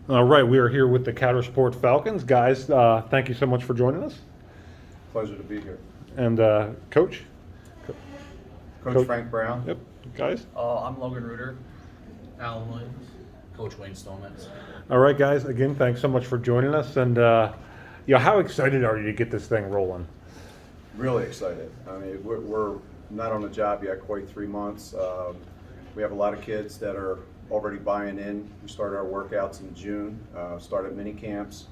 All right, we are here with the Coudersport Falcons. Guys, thank you so much for joining us. Pleasure to be here. And Coach? Coach Frank Brown. Yep, guys. I'm Logan Reuter. Alan Williams. Coach Wayne Stoneman. All right, guys, again, thanks so much for joining us. And, how excited are you to get this thing rolling? Really excited. I mean, we're not on the job yet, quite 3 months. We have a lot of kids that are already buying in. We started our workouts in June, started mini camps,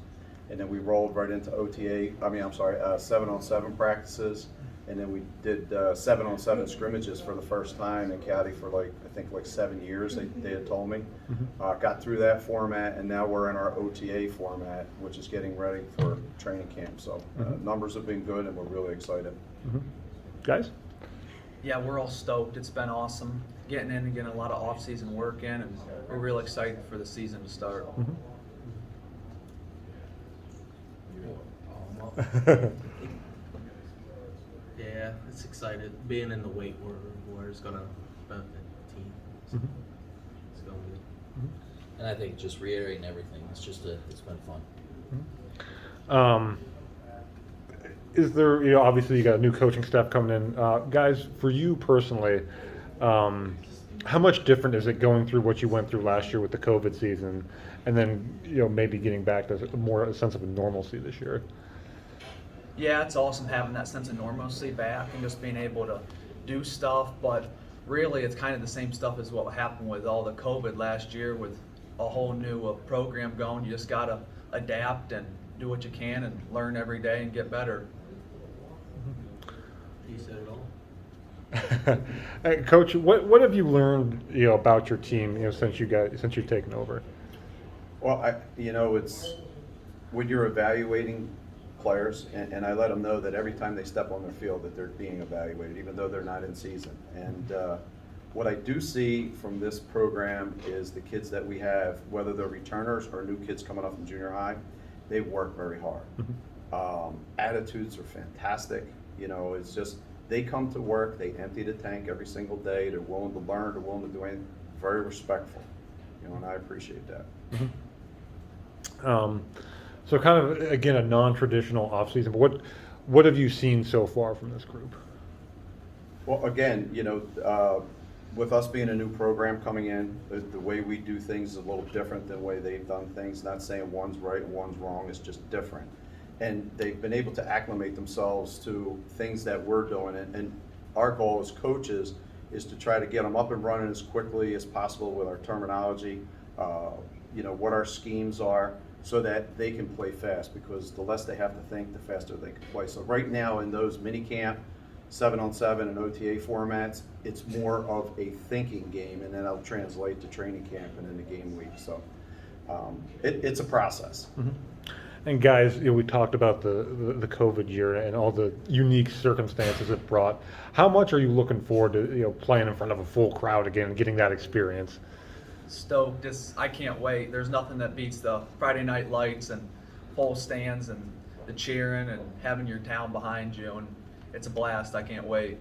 and then we rolled right into 7-on-7 practices, and then we did 7-on-7 scrimmages for the first time in Caddy for like 7 years. They had told me. Got through that format, and now we're in our OTA format, which is getting ready for training camp. So numbers have been good, and we're really excited. Guys? Yeah, we're all stoked. It's been awesome getting in and getting a lot of off-season work in, and we're real excited for the season to start. Yeah, it's excited. Being in the weight room where it's gonna benefit the team. So it's gonna be. And I think just reiterating everything, it's been fun. Is there, obviously you got a new coaching staff coming in. Guys, for you personally, how much different is it going through what you went through last year with the COVID season and then, maybe getting back to a sense of normalcy this year? Yeah, it's awesome having that sense of normalcy back and just being able to do stuff, but really it's kind of the same stuff as what happened with all the COVID last year with a whole new program going. You just got to adapt and do what you can and learn every day and get better. You said it all. Hey, Coach, what have you learned, about your team, since you've taken over? Well, it's when you're evaluating players, and I let them know that every time they step on their field that they're being evaluated, even though they're not in season. And what I do see from this program is the kids that we have, whether they're returners or new kids coming up from junior high, they work very hard. Attitudes are fantastic. It's just they come to work, they empty the tank every single day, they're willing to learn, they're willing to do anything, very respectful, and I appreciate that. So kind of, again, a non-traditional offseason, but what have you seen so far from this group? Well, again, with us being a new program coming in, the way we do things is a little different than the way they've done things. Not saying one's right and one's wrong, it's just different. And they've been able to acclimate themselves to things that we're doing. And our goal as coaches is to try to get them up and running as quickly as possible with our terminology, what our schemes are, so that they can play fast, because the less they have to think, the faster they can play. So right now in those mini camp, 7-on-7 and OTA formats, it's more of a thinking game, and then that'll translate to training camp and into game week. So it's a process. And guys, we talked about the COVID year and all the unique circumstances it brought. How much are you looking forward to playing in front of a full crowd again and getting that experience? Stoked. I can't wait. There's nothing that beats the Friday night lights and full stands and the cheering and having your town behind you, and it's a blast. I can't wait.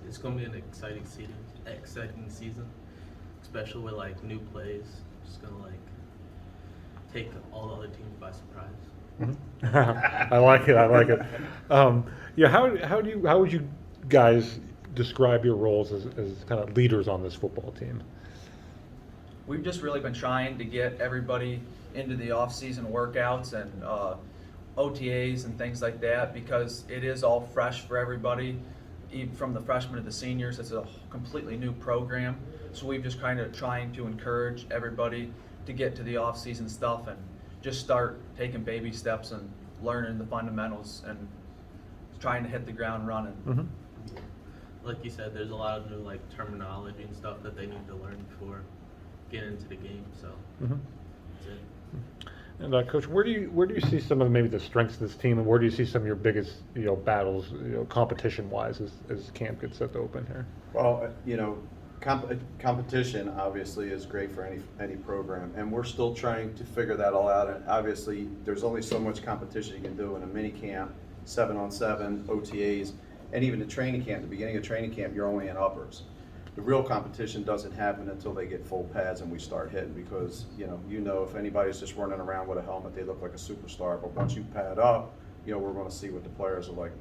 It's gonna be an exciting season, especially with new plays. Just gonna take all the other teams by surprise. I like it. How would you guys describe your roles as kind of leaders on this football team? We've just really been trying to get everybody into the off-season workouts and OTAs and things like that, because it is all fresh for everybody, even from the freshmen to the seniors. It's a completely new program, so we've just kind of trying to encourage everybody to get to the off-season stuff and just start taking baby steps and learning the fundamentals and trying to hit the ground running. Like you said, there's a lot of new terminology and stuff that they need to learn before getting into the game. So that's it. And Coach, where do you see some of maybe the strengths of this team, and where do you see some of your biggest battles competition-wise as camp gets set to open here? Well, competition obviously is great for any program, and we're still trying to figure that all out. And obviously, there's only so much competition you can do in a mini camp, 7-on-7, OTAs, and even the training camp. The beginning of training camp, you're only in uppers. the real competition doesn't happen until they get full pads and we start hitting, because, if anybody's just running around with a helmet, they look like a superstar, but once you pad up, we're gonna see what the players are like.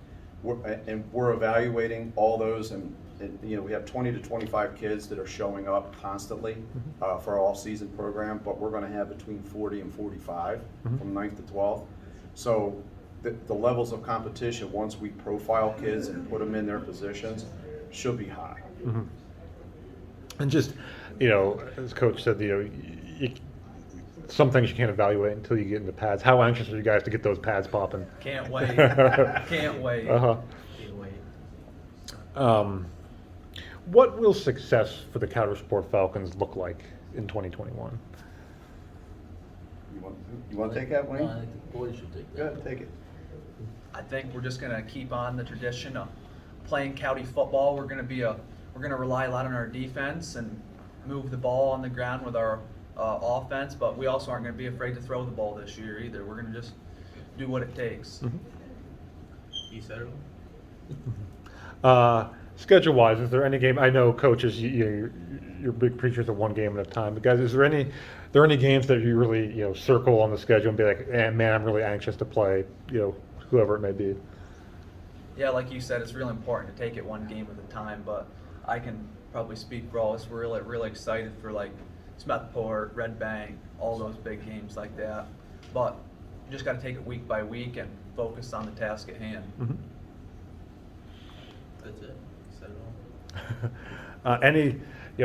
We're evaluating all those, and we have 20 to 25 kids that are showing up constantly for our all-season program, but we're gonna have between 40 and 45 from 9th to 12th. So the levels of competition, once we profile kids and put them in their positions, should be high. And just, as Coach said, some things you can't evaluate until you get into pads. How anxious are you guys to get those pads popping? Can't wait. Can't wait. Uh-huh. Can't wait. What will success for the Coudersport Falcons look like in 2021? You want to take that, Wayne? No, I think the boys should take Go that. ahead, take it. I think we're just gonna keep on the tradition of playing county football. We're gonna rely a lot on our defense and move the ball on the ground with our offense, but we also aren't gonna be afraid to throw the ball this year either. We're gonna just do what it takes. You said it. Schedule-wise, is there any game? I know coaches, you're big preachers of one game at a time. But guys, is there any games that you really circle on the schedule and be like, man, I'm really anxious to play, whoever it may be? Yeah, like you said, it's really important to take it one game at a time, but I can probably speak for all of us. We're really excited for like Smethport, Red Bank, all those big games like that. But you just got to take it week by week and focus on the task at hand. That's it. You said it all.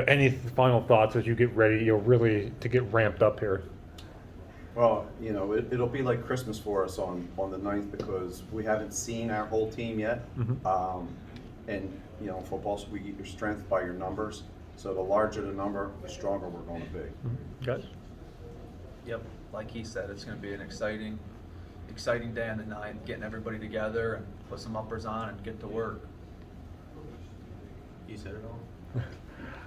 Any final thoughts as you get ready, really to get ramped up here? Well, it'll be like Christmas for us on the 9th, because we haven't seen our whole team yet. And, in football, so we get your strength by your numbers. So the larger the number, the stronger we're going to be. Guys? Yep, like he said, it's going to be an exciting day on the 9th, getting everybody together and put some uppers on and get to work. You said it all.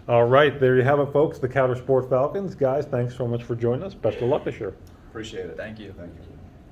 All right, there you have it, folks. The Coudersport Falcons. Guys, thanks so much for joining us. Best of luck this year. Appreciate it. Thank you. Thank you.